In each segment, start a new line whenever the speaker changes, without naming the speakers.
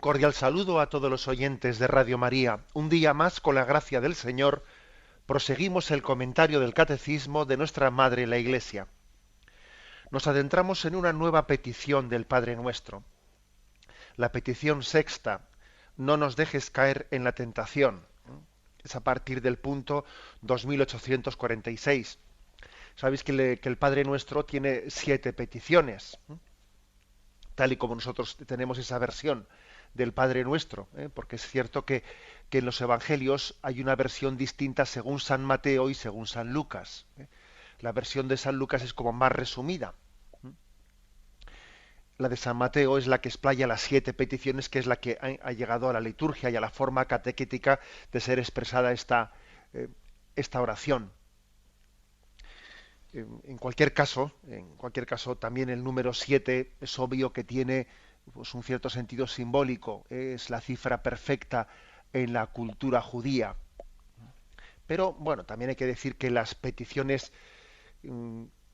Cordial saludo a todos los oyentes de Radio María. Un día más, con la gracia del Señor, proseguimos el comentario del Catecismo de nuestra Madre la Iglesia. Nos adentramos en una nueva petición del Padre Nuestro. La petición sexta: no nos dejes caer en la tentación. Es a partir del punto 2846. Sabéis que el Padre Nuestro tiene 7 peticiones, tal y como nosotros tenemos esa versión del Padre Nuestro, porque es cierto que en los Evangelios hay una versión distinta según San Mateo y según San Lucas. La versión de San Lucas es como más resumida. La de San Mateo es la que explaya las 7 peticiones, que es la que ha llegado a la liturgia y a la forma catequética de ser expresada esta oración. En cualquier caso, también el número 7 es obvio que tiene pues, un cierto sentido simbólico. Es la cifra perfecta en la cultura judía. Pero bueno, también hay que decir que las peticiones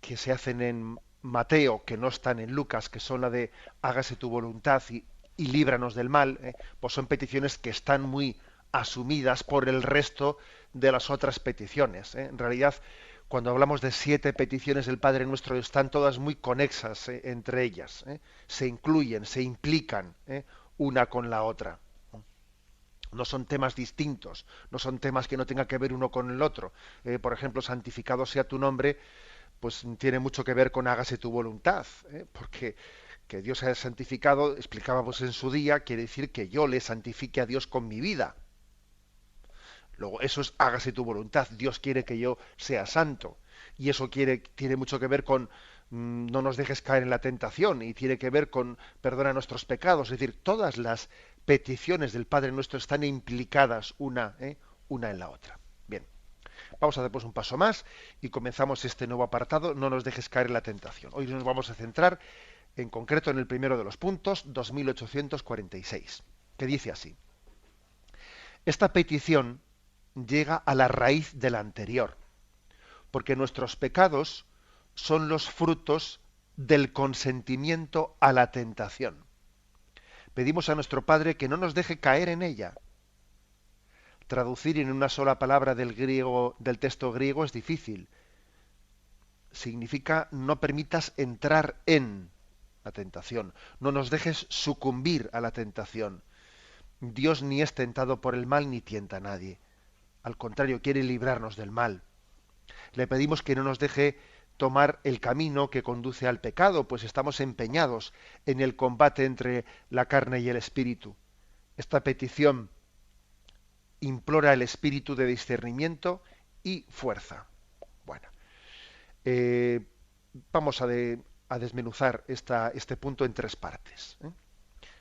que se hacen en Mateo, que no están en Lucas, que son la de hágase tu voluntad y líbranos del mal, pues son peticiones que están muy asumidas por el resto de las otras peticiones. En realidad, cuando hablamos de 7 peticiones del Padre Nuestro, están todas muy conexas entre ellas. Se incluyen, se implican una con la otra. No son temas distintos, no son temas que no tengan que ver uno con el otro. Por ejemplo, santificado sea tu nombre, pues tiene mucho que ver con hágase tu voluntad, porque que Dios sea santificado, explicábamos en su día, quiere decir que yo le santifique a Dios con mi vida. Luego, eso es hágase tu voluntad. Dios quiere que yo sea santo. Y eso tiene mucho que ver con no nos dejes caer en la tentación, y tiene que ver con perdona nuestros pecados. Es decir, todas las peticiones del Padre Nuestro están implicadas una en la otra. Bien, vamos a dar pues un paso más y comenzamos este nuevo apartado, no nos dejes caer en la tentación. Hoy nos vamos a centrar en concreto en el primero de los puntos, 2846, que dice así: esta petición llega a la raíz de la anterior, porque nuestros pecados son los frutos del consentimiento a la tentación. Pedimos a nuestro Padre que no nos deje caer en ella. Traducir en una sola palabra del texto griego es difícil. Significa no permitas entrar en la tentación, no nos dejes sucumbir a la tentación. Dios ni es tentado por el mal ni tienta a nadie. Al contrario, quiere librarnos del mal. Le pedimos que no nos deje tomar el camino que conduce al pecado, pues estamos empeñados en el combate entre la carne y el espíritu. Esta petición implora el espíritu de discernimiento y fuerza. Bueno, eh, vamos a desmenuzar este punto en 3 partes.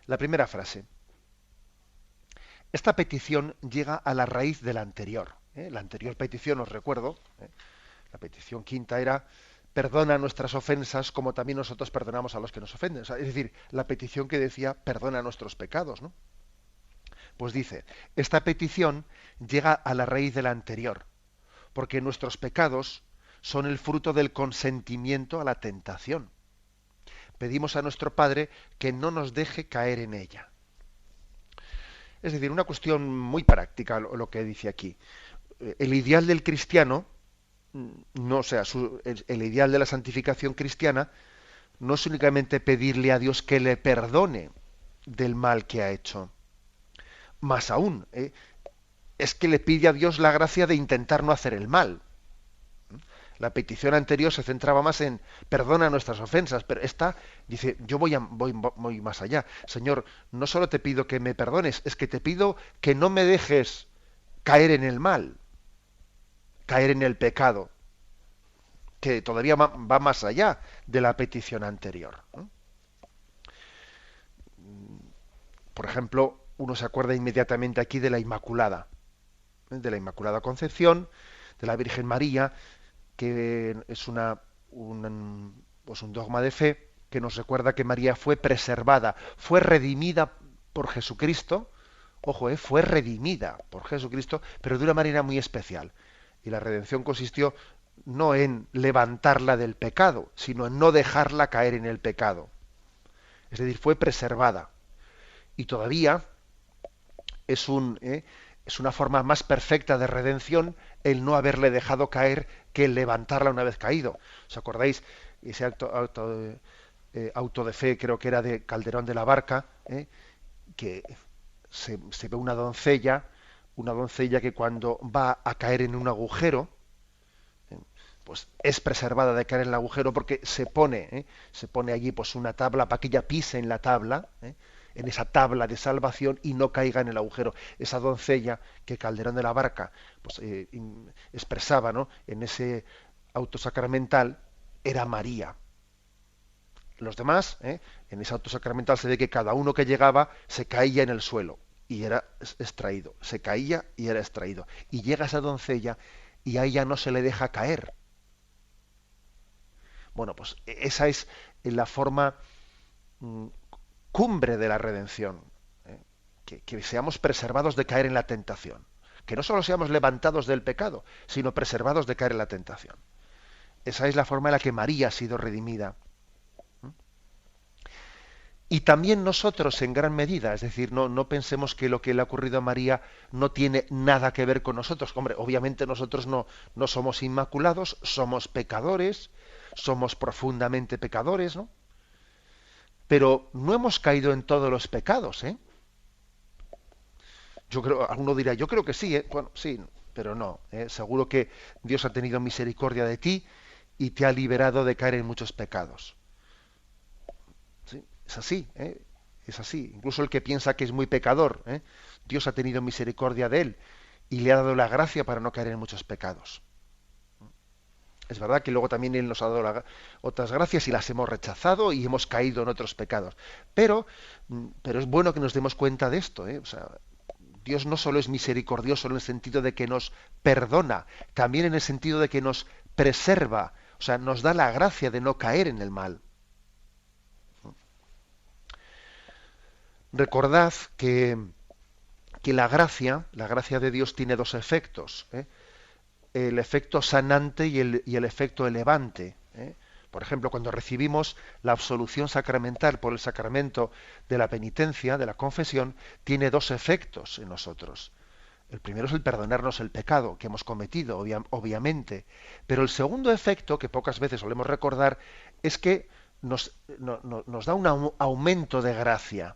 La primera frase: esta petición llega a la raíz de la anterior. La anterior petición, os recuerdo, la petición quinta era perdona nuestras ofensas como también nosotros perdonamos a los que nos ofenden. O sea, es decir, la petición que decía perdona nuestros pecados, ¿no? Pues dice, esta petición llega a la raíz de la anterior, porque nuestros pecados son el fruto del consentimiento a la tentación. Pedimos a nuestro Padre que no nos deje caer en ella. Es decir, una cuestión muy práctica lo que dice aquí. El ideal del cristiano, no o sea, el ideal de la santificación cristiana no es únicamente pedirle a Dios que le perdone del mal que ha hecho. Más aún, es que le pide a Dios la gracia de intentar no hacer el mal. La petición anterior se centraba más en perdona nuestras ofensas, pero esta dice, yo voy más allá. Señor, no solo te pido que me perdones, es que te pido que no me dejes caer en el mal, caer en el pecado, que todavía va más allá de la petición anterior, ¿no? Por ejemplo, uno se acuerda inmediatamente aquí de la Inmaculada Concepción, de la Virgen María, que es pues un dogma de fe que nos recuerda que María fue preservada, fue redimida por Jesucristo. Ojo, fue redimida por Jesucristo, pero de una manera muy especial. Y la redención consistió no en levantarla del pecado, sino en no dejarla caer en el pecado. Es decir, fue preservada. Y todavía es es una forma más perfecta de redención el no haberle dejado caer que el levantarla una vez caído. ¿Os acordáis? Ese auto de fe, creo que era de Calderón de la Barca, que se ve una doncella que cuando va a caer en un agujero, pues es preservada de caer en el agujero porque se pone allí pues una tabla para que ella pise en la tabla, en esa tabla de salvación y no caiga en el agujero. Esa doncella que Calderón de la Barca pues, expresaba, ¿no?, en ese auto sacramental era María. Los demás, en ese auto sacramental se ve que cada uno que llegaba se caía en el suelo y era extraído, se caía y era extraído. Y llega esa doncella y a ella no se le deja caer. Bueno, pues esa es la forma mm, cumbre de la redención, ¿eh? Que seamos preservados de caer en la tentación. Que no solo seamos levantados del pecado, sino preservados de caer en la tentación. Esa es la forma en la que María ha sido redimida. Y también nosotros en gran medida, es decir, no pensemos que lo que le ha ocurrido a María no tiene nada que ver con nosotros. Hombre, obviamente nosotros no somos inmaculados, somos pecadores, somos profundamente pecadores, ¿no? Pero no hemos caído en todos los pecados, ¿eh? Yo creo, alguno dirá, yo creo que sí, ¿eh? Bueno, sí, pero no, ¿eh? Seguro que Dios ha tenido misericordia de ti y te ha liberado de caer en muchos pecados. ¿Sí? Es así, ¿eh? Es así. Incluso el que piensa que es muy pecador, ¿eh? Dios ha tenido misericordia de él y le ha dado la gracia para no caer en muchos pecados. Es verdad que luego también Él nos ha dado otras gracias y las hemos rechazado y hemos caído en otros pecados. Pero es bueno que nos demos cuenta de esto, ¿eh? O sea, Dios no solo es misericordioso en el sentido de que nos perdona, también en el sentido de que nos preserva, o sea, nos da la gracia de no caer en el mal. Recordad que la gracia de Dios tiene dos efectos, ¿eh? El efecto sanante y el efecto elevante, ¿eh? Por ejemplo, cuando recibimos la absolución sacramental por el sacramento de la penitencia, de la confesión, tiene dos efectos en nosotros. El primero es el perdonarnos el pecado que hemos cometido, obviamente. Pero el segundo efecto, que pocas veces solemos recordar, es que nos da un aumento de gracia.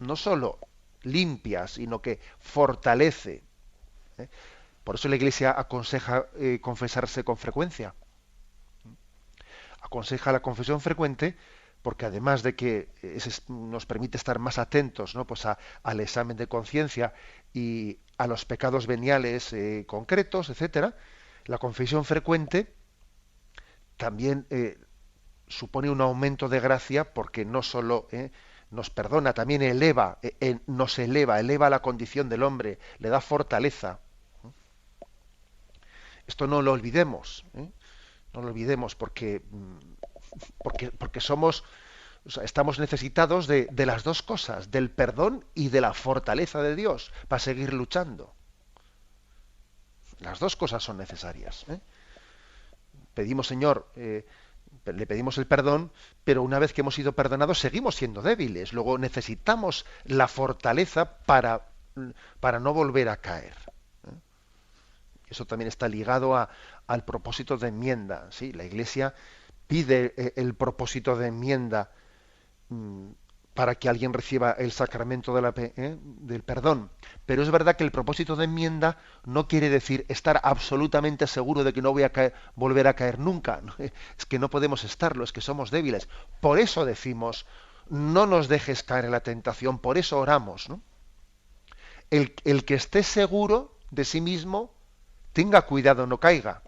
No solo limpia, sino que fortalece, ¿eh? Por eso la Iglesia aconseja confesarse con frecuencia. Aconseja la confesión frecuente porque además de que nos permite estar más atentos, ¿no?, pues al examen de conciencia y a los pecados veniales concretos, etcétera, la confesión frecuente también supone un aumento de gracia porque no solo nos perdona, también eleva la condición del hombre, le da fortaleza. Esto no lo olvidemos, ¿eh? No lo olvidemos porque somos, o sea, estamos necesitados de las dos cosas, del perdón y de la fortaleza de Dios para seguir luchando. Las dos cosas son necesarias, ¿eh? Pedimos, Señor, le pedimos el perdón, pero una vez que hemos sido perdonados seguimos siendo débiles. Luego necesitamos la fortaleza para no volver a caer. Eso también está ligado al propósito de enmienda, ¿sí? La Iglesia pide el propósito de enmienda para que alguien reciba el sacramento del perdón. Pero es verdad que el propósito de enmienda no quiere decir estar absolutamente seguro de que no voy a volver a caer nunca. Es que no podemos estarlo, es que somos débiles. Por eso decimos, no nos dejes caer en la tentación, por eso oramos, ¿no? El que esté seguro de sí mismo, tenga cuidado, no caiga.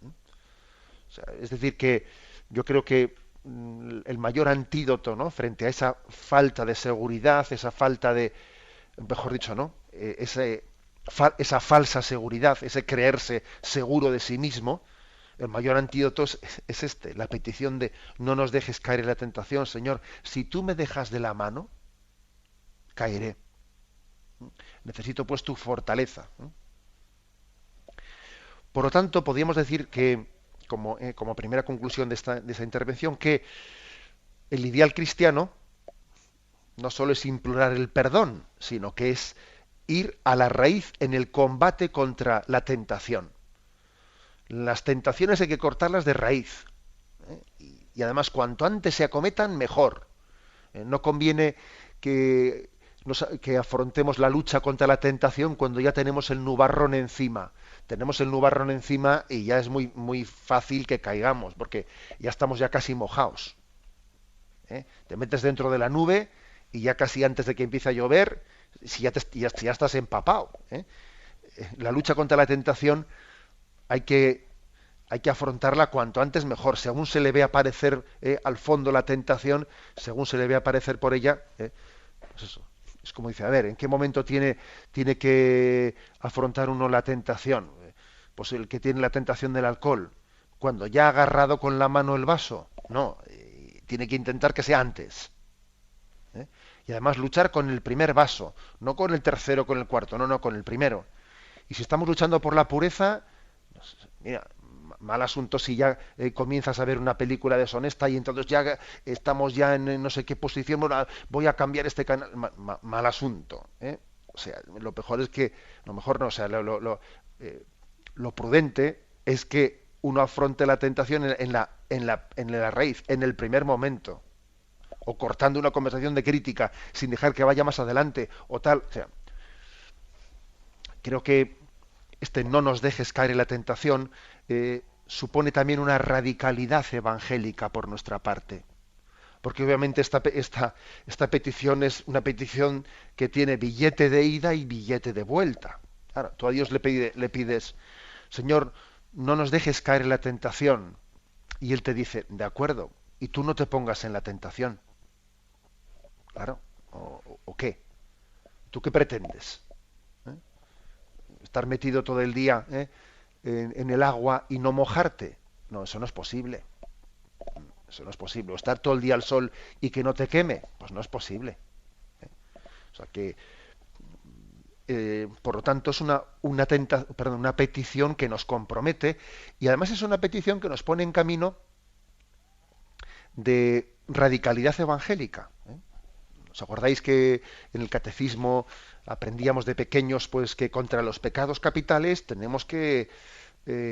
O sea, es decir, que yo creo que el mayor antídoto, ¿no?, frente a esa falta de seguridad, esa falta de, mejor dicho, ¿no?, esa falsa seguridad, ese creerse seguro de sí mismo, el mayor antídoto es este, la petición de no nos dejes caer en la tentación, Señor. Si tú me dejas de la mano, caeré. Necesito pues tu fortaleza. Por lo tanto, podríamos decir que, como primera conclusión de esta intervención, que el ideal cristiano no solo es implorar el perdón, sino que es ir a la raíz en el combate contra la tentación. Las tentaciones hay que cortarlas de raíz. Y además, cuanto antes se acometan, mejor. No conviene que, que afrontemos la lucha contra la tentación cuando ya tenemos el nubarrón encima. Tenemos el nubarrón encima y ya es muy, muy fácil que caigamos, porque ya estamos ya casi mojados. Te metes dentro de la nube y ya casi antes de que empiece a llover, si ya estás empapado. La lucha contra la tentación hay que, hay que afrontarla cuanto antes mejor. Según se le ve aparecer al fondo la tentación, según se le ve aparecer por ella, pues eso. Es como dice, a ver, ¿en qué momento tiene que afrontar uno la tentación? Pues el que tiene la tentación del alcohol, cuando ya ha agarrado con la mano el vaso. No, tiene que intentar que sea antes. ¿eh? Y además luchar con el primer vaso, no con el tercero, con el cuarto, no, con el primero. Y si estamos luchando por la pureza, pues, mira, mal asunto si ya comienzas a ver una película deshonesta y entonces ya estamos ya en no sé qué posición, bueno, voy a cambiar este canal. Mal asunto. O sea, lo mejor es que, lo mejor no, o sea, lo prudente es que uno afronte la tentación en la raíz, en el primer momento, o cortando una conversación de crítica sin dejar que vaya más adelante, o tal. O sea, creo que no nos dejes caer en la tentación supone también una radicalidad evangélica por nuestra parte. Porque obviamente esta petición es una petición que tiene billete de ida y billete de vuelta. Claro, tú a Dios le pides, Señor, no nos dejes caer en la tentación. Y Él te dice, de acuerdo, y tú no te pongas en la tentación. Claro, ¿o qué? ¿Tú qué pretendes? ¿Eh? ¿Estar metido todo el día en el agua y no mojarte? No, eso no es posible. Eso no es posible. O estar todo el día al sol y que no te queme, pues no es posible. O sea que, por lo tanto, es una petición que nos compromete y además es una petición que nos pone en camino de radicalidad evangélica. ¿Os acordáis que en el catecismo aprendíamos de pequeños pues que contra los pecados capitales tenemos que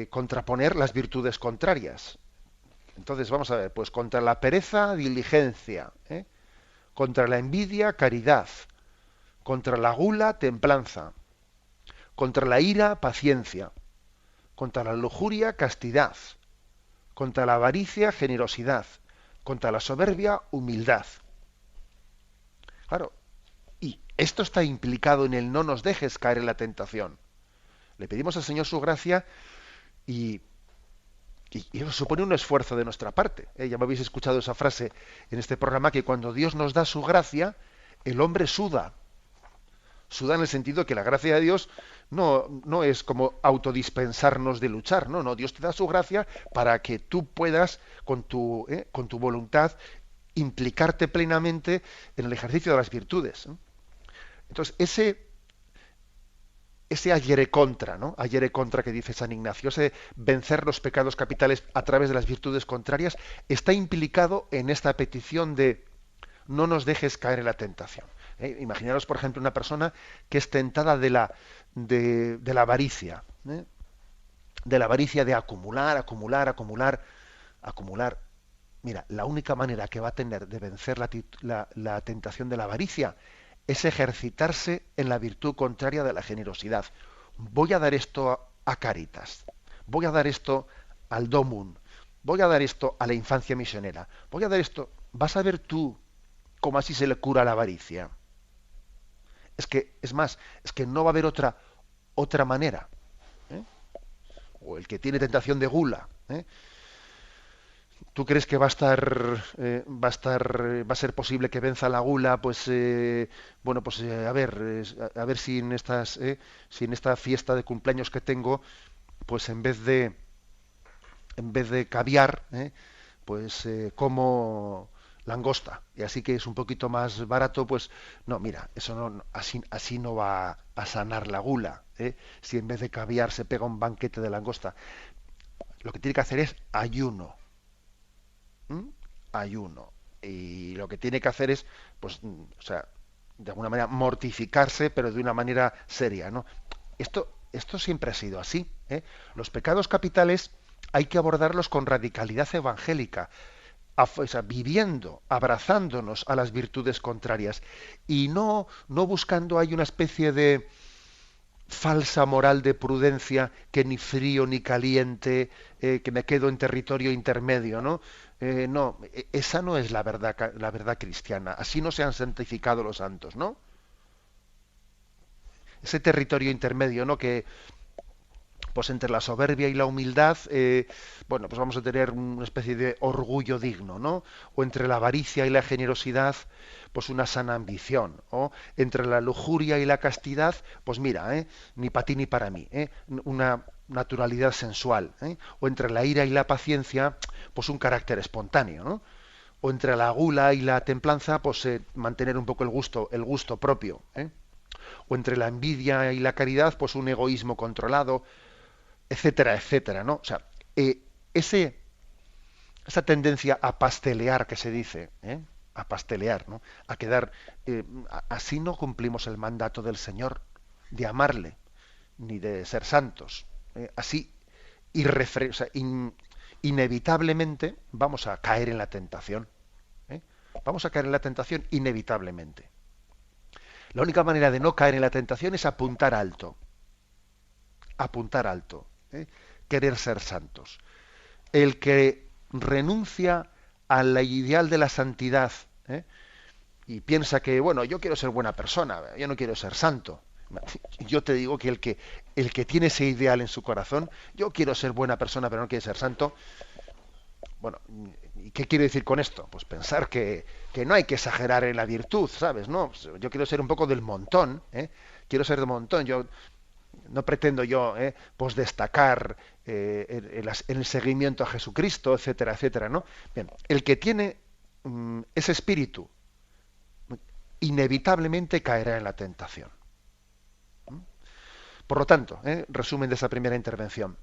contraponer las virtudes contrarias? Entonces, vamos a ver, pues contra la pereza, diligencia, contra la envidia, caridad, contra la gula, templanza, contra la ira, paciencia, contra la lujuria, castidad, contra la avaricia, generosidad, contra la soberbia, humildad. Claro, y esto está implicado en el no nos dejes caer en la tentación. Le pedimos al Señor su gracia y eso supone un esfuerzo de nuestra parte. Ya me habéis escuchado esa frase en este programa, que cuando Dios nos da su gracia, el hombre suda. Suda en el sentido que la gracia de Dios no es como autodispensarnos de luchar, no, Dios te da su gracia para que tú puedas, con tu voluntad, implicarte plenamente en el ejercicio de las virtudes. Entonces, ese ayer contra, ¿no? Ayer contra que dice San Ignacio, ese vencer los pecados capitales a través de las virtudes contrarias, está implicado en esta petición de no nos dejes caer en la tentación. Imaginaros, por ejemplo, una persona que es tentada de la avaricia, de la avaricia de acumular, acumular, acumular, acumular. Mira, la única manera que va a tener de vencer la tentación de la avaricia es ejercitarse en la virtud contraria de la generosidad. Voy a dar esto a Cáritas, voy a dar esto al Domum, voy a dar esto a la infancia misionera, voy a dar esto. Vas a ver tú cómo así se le cura la avaricia. Es que no va a haber otra manera. O el que tiene tentación de gula. ¿Tú crees que va a ser posible que venza la gula? Pues bueno, pues a ver si si en esta fiesta de cumpleaños que tengo, pues en vez de caviar, pues como langosta, y así que es un poquito más barato. Pues no, mira, eso así no va a sanar la gula, si en vez de caviar se pega un banquete de langosta. Lo que tiene que hacer es ayuno. ¿Mm? Ayuno. Y lo que tiene que hacer es, pues, o sea, de alguna manera mortificarse, pero de una manera seria, ¿no? Esto siempre ha sido así, ¿eh? Los pecados capitales hay que abordarlos con radicalidad evangélica, o sea, viviendo, abrazándonos a las virtudes contrarias y no buscando ahí una especie de falsa moral de prudencia que ni frío ni caliente, que me quedo en territorio intermedio, ¿no? No, esa no es la verdad cristiana. Así no se han santificado los santos, ¿no? Ese territorio intermedio, ¿no? Que pues entre la soberbia y la humildad, bueno, pues vamos a tener una especie de orgullo digno, ¿no? O entre la avaricia y la generosidad, pues una sana ambición. O entre la lujuria y la castidad, pues mira, ni para ti ni para mí, una naturalidad sensual. O entre la ira y la paciencia, pues un carácter espontáneo, ¿no? O entre la gula y la templanza, pues mantener un poco el gusto propio. O entre la envidia y la caridad, pues un egoísmo controlado, etcétera, etcétera, ¿no? O sea, ese, esa tendencia a pastelear que se dice, a pastelear, ¿no? A quedar, así no cumplimos el mandato del Señor de amarle, ni de ser santos. Así, o sea, inevitablemente vamos a caer en la tentación. ¿eh? Vamos a caer en la tentación inevitablemente. La única manera de no caer en la tentación es apuntar alto, querer ser santos. El que renuncia al ideal de la santidad y piensa que, bueno, yo quiero ser buena persona, yo no quiero ser santo. Yo te digo que el que tiene ese ideal en su corazón, yo quiero ser buena persona pero no quiere ser santo, bueno, ¿y qué quiero decir con esto? Pues pensar que no hay que exagerar en la virtud, ¿sabes? No, yo quiero ser un poco del montón, quiero ser del montón, yo no pretendo yo pues destacar en el seguimiento a Jesucristo, etcétera, etcétera, ¿no? Bien, el que tiene ese espíritu inevitablemente caerá en la tentación. Por lo tanto, resumen de esa primera intervención,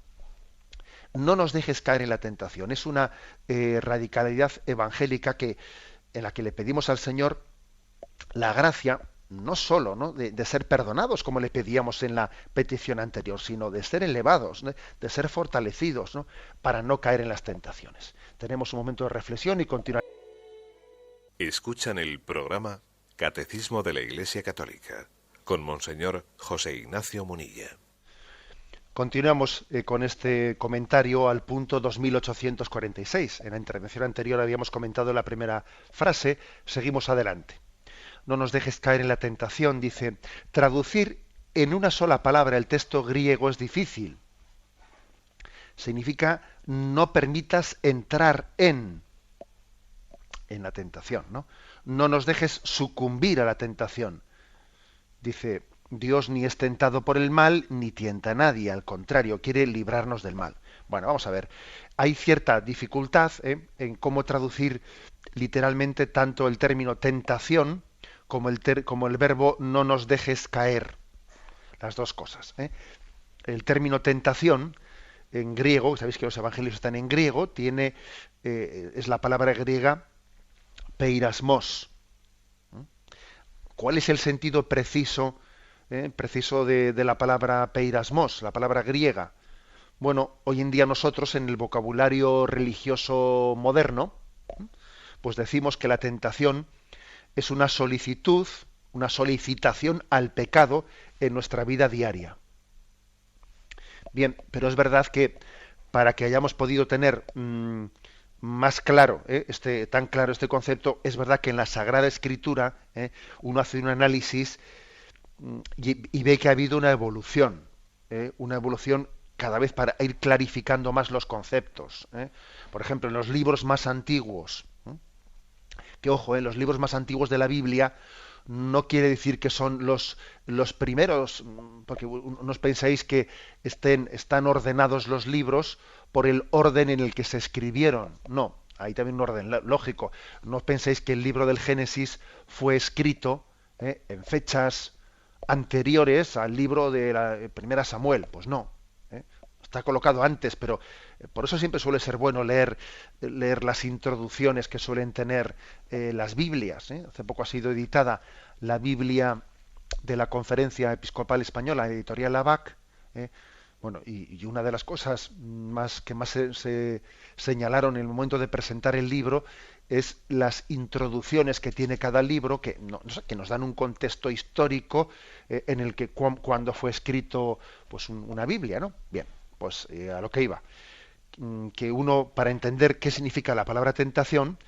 no nos dejes caer en la tentación. Es una radicalidad evangélica en la que le pedimos al Señor la gracia, no solo, ¿no? De ser perdonados, como le pedíamos en la petición anterior, sino de ser elevados, ¿no? De ser fortalecidos, ¿no? Para no caer en las tentaciones. Tenemos un momento de reflexión y continuar.
Escuchan el programa Catecismo de la Iglesia Católica con Monseñor José Ignacio Munilla.
Continuamos con este comentario al punto 2846. En la intervención anterior habíamos comentado la primera frase, seguimos adelante. No nos dejes caer en la tentación, dice, traducir en una sola palabra el texto griego es difícil. Significa no permitas entrar en la tentación, ¿no? No nos dejes sucumbir a la tentación. Dice, Dios ni es tentado por el mal, ni tienta a nadie, al contrario, quiere librarnos del mal. Bueno, vamos a ver. Hay cierta dificultad en cómo traducir literalmente tanto el término tentación como el verbo no nos dejes caer. Las dos cosas. El término tentación en griego, sabéis que los evangelios están en griego, es la palabra griega peirasmos. ¿Cuál es el sentido preciso de la palabra peirasmos, la palabra griega? Bueno, hoy en día nosotros en el vocabulario religioso moderno, pues decimos que la tentación es una solicitud, una solicitación al pecado en nuestra vida diaria. Bien, pero es verdad que para que hayamos podido tener más claro, tan claro este concepto, es verdad que en la Sagrada Escritura uno hace un análisis y ve que ha habido una evolución cada vez para ir clarificando más los conceptos. Por ejemplo, en los libros más antiguos, que ojo, los libros más antiguos de la Biblia no quiere decir que son los primeros, porque no os pensáis que están ordenados los libros por el orden en el que se escribieron. No, hay también un orden lógico. No os penséis que el libro del Génesis fue escrito en fechas anteriores al libro de la primera Samuel. Pues no. está colocado antes, pero por eso siempre suele ser bueno leer las introducciones que suelen tener las Biblias. Hace poco ha sido editada la Biblia de la Conferencia Episcopal Española, editorial ABAC. Bueno, y una de las cosas que más se señalaron en el momento de presentar el libro es las introducciones que tiene cada libro, que, que nos dan un contexto histórico en el que cuando fue escrito pues una Biblia, ¿no? Bien, pues a lo que iba. Que uno, para entender qué significa la palabra tentación,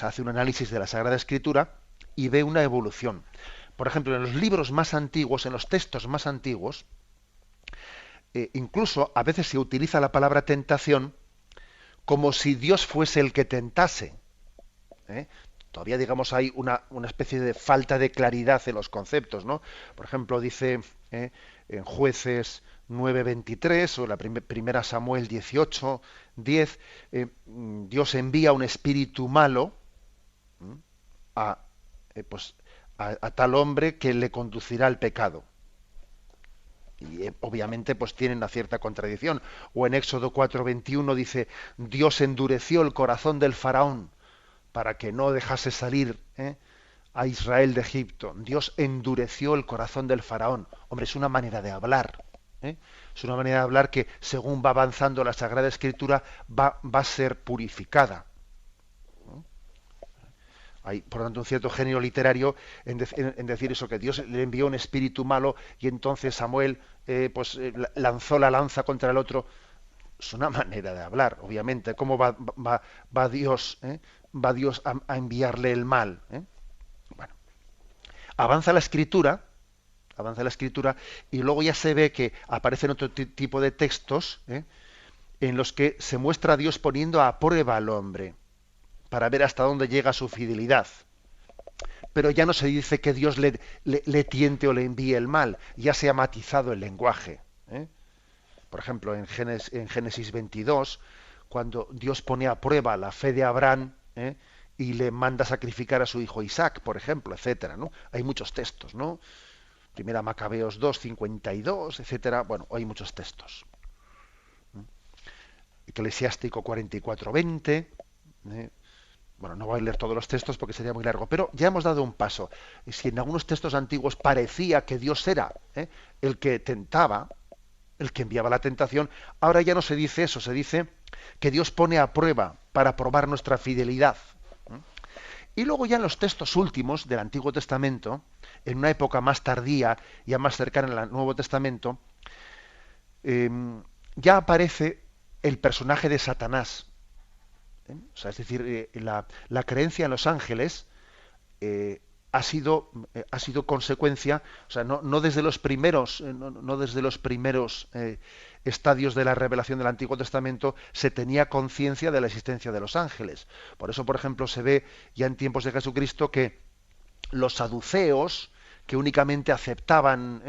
hace un análisis de la Sagrada Escritura y ve una evolución. Por ejemplo, en los libros más antiguos, en los textos más antiguos, incluso a veces se utiliza la palabra tentación como si Dios fuese el que tentase. Todavía, digamos, hay una especie de falta de claridad en los conceptos, ¿no? Por ejemplo, dice en Jueces 9:23 o la primera Samuel 18:10, Dios envía un espíritu malo a tal hombre que le conducirá al pecado. Y obviamente pues tienen una cierta contradicción. O en Éxodo 4:21 dice, Dios endureció el corazón del faraón para que no dejase salir a Israel de Egipto. Dios endureció el corazón del faraón. Hombre, es una manera de hablar. Es una manera de hablar que según va avanzando la Sagrada Escritura va a ser purificada. Hay, por lo tanto, un cierto genio literario en decir eso, que Dios le envió un espíritu malo y entonces Samuel lanzó la lanza contra el otro. Es una manera de hablar, obviamente. ¿Cómo va Dios, va Dios a enviarle el mal? Bueno, avanza la escritura y luego ya se ve que aparecen otro tipo de textos en los que se muestra a Dios poniendo a prueba al hombre, para ver hasta dónde llega su fidelidad. Pero ya no se dice que Dios le tiente o le envíe el mal, ya se ha matizado el lenguaje. Por ejemplo, en Génesis 22, cuando Dios pone a prueba la fe de Abraham y le manda sacrificar a su hijo Isaac, por ejemplo, etcétera, ¿no? Hay muchos textos, ¿no? Primera Macabeos 2:52, etcétera. Bueno, hay muchos textos. Eclesiástico 44:20. Bueno, no voy a leer todos los textos porque sería muy largo, pero ya hemos dado un paso. Si en algunos textos antiguos parecía que Dios era el que tentaba, el que enviaba la tentación, ahora ya no se dice eso, se dice que Dios pone a prueba para probar nuestra fidelidad. Y luego ya en los textos últimos del Antiguo Testamento, en una época más tardía, ya más cercana al Nuevo Testamento, ya aparece el personaje de Satanás. O sea, es decir, la creencia en los ángeles ha sido consecuencia, o sea, no desde los primeros, no desde los primeros estadios de la revelación del Antiguo Testamento se tenía conciencia de la existencia de los ángeles. Por eso, por ejemplo, se ve ya en tiempos de Jesucristo que los saduceos, que únicamente aceptaban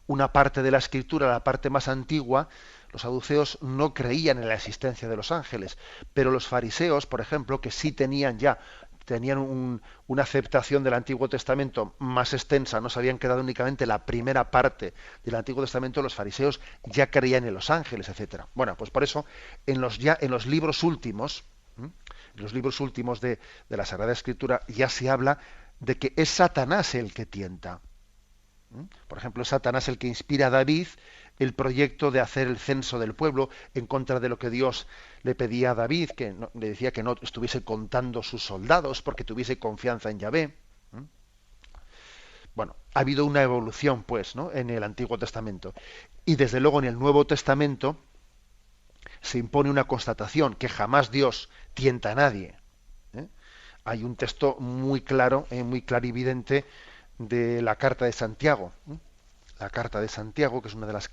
una parte de la Escritura, la parte más antigua, los saduceos no creían en la existencia de los ángeles, pero los fariseos, por ejemplo, que sí tenían una aceptación del Antiguo Testamento más extensa, no se habían quedado únicamente la primera parte del Antiguo Testamento, los fariseos ya creían en los ángeles, etcétera. Bueno, pues por eso en los libros últimos, de la Sagrada Escritura ya se habla de que es Satanás el que tienta. Por ejemplo, es Satanás el que inspira a David el proyecto de hacer el censo del pueblo en contra de lo que Dios le pedía a David, le decía que no estuviese contando sus soldados porque tuviese confianza en Yahvé. Bueno, ha habido una evolución, pues, ¿no?, en el Antiguo Testamento. Y desde luego en el Nuevo Testamento se impone una constatación, que jamás Dios tienta a nadie. Hay un texto muy claro, muy clarividente de la Carta de Santiago. La Carta de Santiago, que es una de las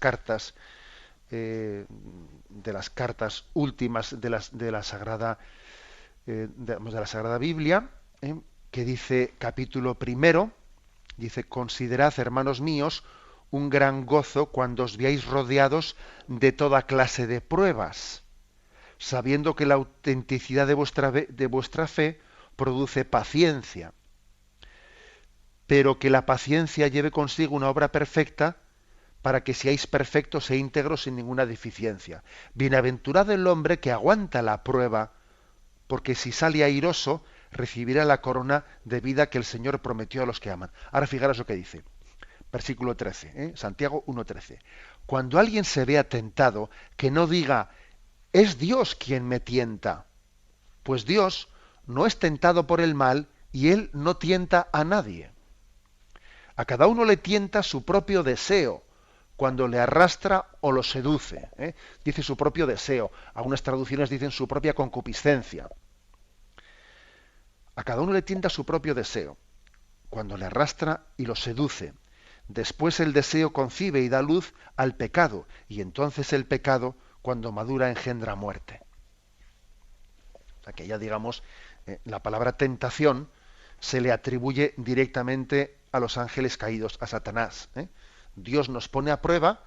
cartas últimas de la Sagrada Biblia, que dice, capítulo 1, dice: considerad, hermanos míos, un gran gozo cuando os veáis rodeados de toda clase de pruebas, sabiendo que la autenticidad de vuestra fe produce paciencia, pero que la paciencia lleve consigo una obra perfecta para que seáis perfectos e íntegros sin ninguna deficiencia. Bienaventurado el hombre que aguanta la prueba, porque si sale airoso, recibirá la corona de vida que el Señor prometió a los que aman. Ahora fijaros lo que dice. Versículo 13, Santiago 1:13. Cuando alguien se vea tentado, que no diga, es Dios quien me tienta, pues Dios no es tentado por el mal y Él no tienta a nadie. A cada uno le tienta su propio deseo, cuando le arrastra o lo seduce. Dice su propio deseo. Algunas traducciones dicen su propia concupiscencia. A cada uno le tienta su propio deseo, cuando le arrastra y lo seduce. Después el deseo concibe y da luz al pecado, y entonces el pecado, cuando madura, engendra muerte. O sea que ya digamos, la palabra tentación se le atribuye directamente a los ángeles caídos, a Satanás. Dios nos pone a prueba,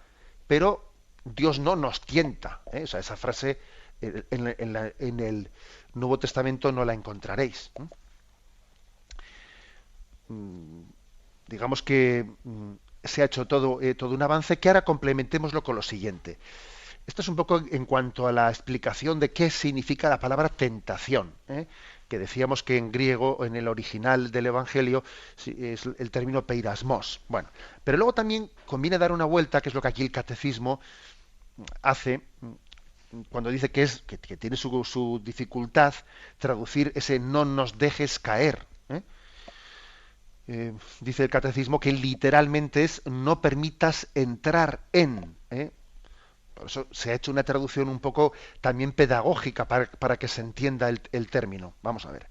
pero Dios no nos tienta. O sea, esa frase en el Nuevo Testamento no la encontraréis. Digamos que se ha hecho todo un avance, que ahora complementémoslo con lo siguiente. Esto es un poco en cuanto a la explicación de qué significa la palabra tentación, que decíamos que en griego, en el original del Evangelio, es el término peirasmos. Bueno, pero luego también conviene dar una vuelta, que es lo que aquí el catecismo hace, cuando dice que tiene su dificultad traducir ese no nos dejes caer. Dice el catecismo que literalmente es no permitas entrar en. Por eso se ha hecho una traducción un poco también pedagógica para que se entienda el término. Vamos a ver.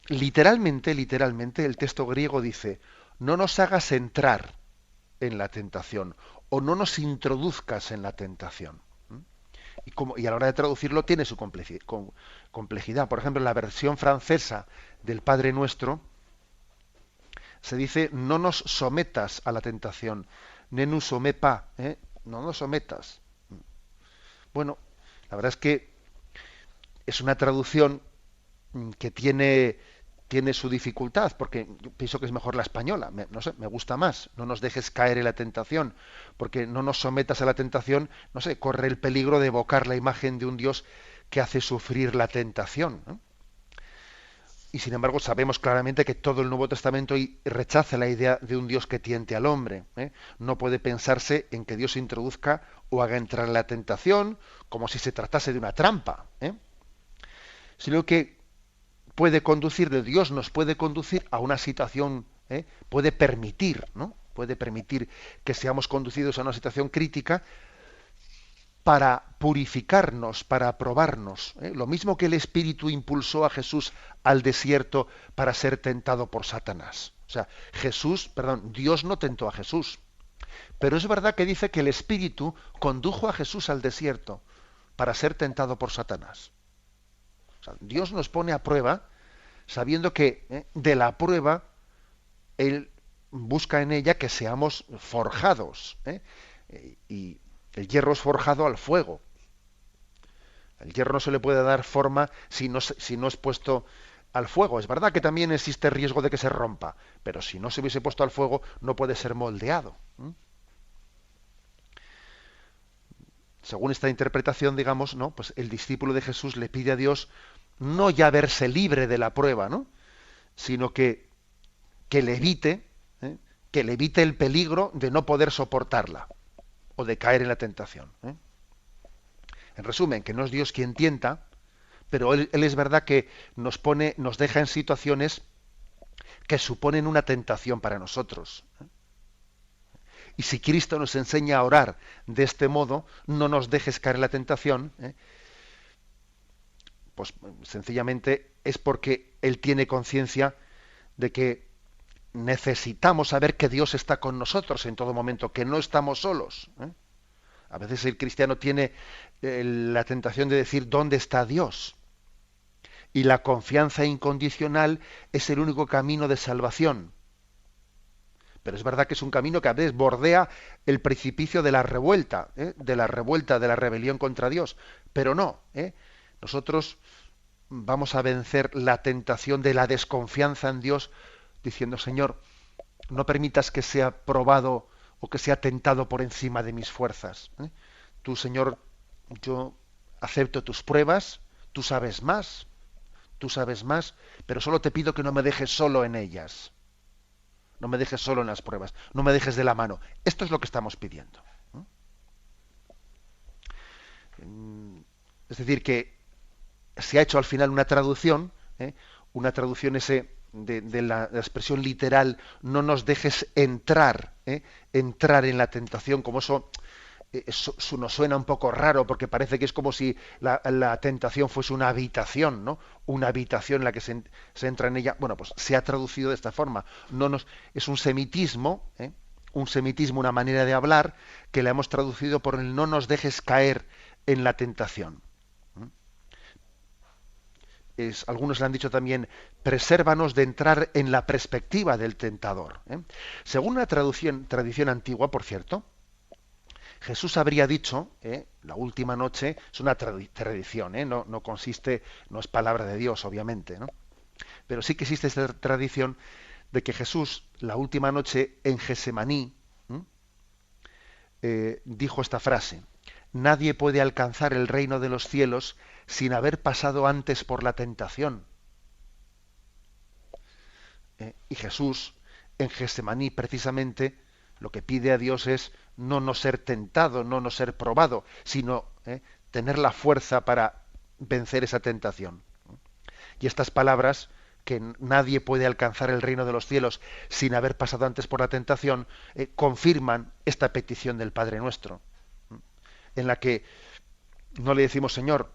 Literalmente, el texto griego dice, no nos hagas entrar en la tentación o no nos introduzcas en la tentación. Y a la hora de traducirlo tiene su complejidad. Por ejemplo, en la versión francesa del Padre Nuestro se dice, no nos sometas a la tentación, ne nous soumets pas, no nos sometas. Bueno, la verdad es que es una traducción que tiene su dificultad, porque yo pienso que es mejor la española, no sé, me gusta más, no nos dejes caer en la tentación, porque no nos sometas a la tentación, no sé, corre el peligro de evocar la imagen de un Dios que hace sufrir la tentación, ¿no? Y sin embargo sabemos claramente que todo el Nuevo Testamento rechaza la idea de un Dios que tiente al hombre. No puede pensarse en que Dios introduzca o haga entrar en la tentación como si se tratase de una trampa, sino que Dios nos puede conducir a una situación, puede permitir, ¿no? Puede permitir que seamos conducidos a una situación crítica para purificarnos, para probarnos. Lo mismo que el Espíritu impulsó a Jesús al desierto para ser tentado por Satanás. O sea, Dios no tentó a Jesús. Pero es verdad que dice que el Espíritu condujo a Jesús al desierto para ser tentado por Satanás. O sea, Dios nos pone a prueba sabiendo que de la prueba Él busca en ella que seamos forjados. Y el hierro es forjado al fuego. El hierro no se le puede dar forma si no es puesto al fuego. Es verdad que también existe riesgo de que se rompa, pero si no se hubiese puesto al fuego no puede ser moldeado. Según esta interpretación, digamos, ¿no? Pues el discípulo de Jesús le pide a Dios no ya verse libre de la prueba, ¿no? Sino que le evite el peligro de no poder soportarla o de caer en la tentación. En resumen, que no es Dios quien tienta, pero él es verdad que nos deja en situaciones que suponen una tentación para nosotros. Y si Cristo nos enseña a orar de este modo, no nos dejes caer en la tentación, pues sencillamente es porque Él tiene conciencia de que necesitamos saber que Dios está con nosotros en todo momento, que no estamos solos. A veces el cristiano tiene la tentación de decir ¿dónde está Dios? Y la confianza incondicional es el único camino de salvación. Pero es verdad que es un camino que a veces bordea el precipicio de la revuelta, de la rebelión contra Dios. Pero no, nosotros vamos a vencer la tentación de la desconfianza en Dios diciendo, Señor, no permitas que sea probado o que sea tentado por encima de mis fuerzas. Tú, Señor, yo acepto tus pruebas, tú sabes más, pero solo te pido que no me dejes solo en ellas. No me dejes solo en las pruebas, no me dejes de la mano. Esto es lo que estamos pidiendo. Es decir, que se ha hecho al final una traducción de la expresión literal, no nos dejes entrar en la tentación, como eso nos suena un poco raro, porque parece que es como si la tentación fuese una habitación, ¿no? Una habitación en la que se entra en ella. Bueno, pues se ha traducido de esta forma. Es un semitismo, una manera de hablar, que la hemos traducido por el no nos dejes caer en la tentación. Algunos le han dicho también, presérvanos de entrar en la perspectiva del tentador. Según una tradición antigua, por cierto, Jesús habría dicho, la última noche, es una tradición, no consiste, no es palabra de Dios, obviamente, ¿no? Pero sí que existe esta tradición de que Jesús, la última noche en Gesemaní, dijo esta frase: nadie puede alcanzar el reino de los cielos sin haber pasado antes por la tentación. Y Jesús, en Gesemaní, precisamente, lo que pide a Dios es no ser tentado, no ser probado, sino tener la fuerza para vencer esa tentación. Y estas palabras, que nadie puede alcanzar el reino de los cielos sin haber pasado antes por la tentación, confirman esta petición del Padre Nuestro, en la que no le decimos, Señor,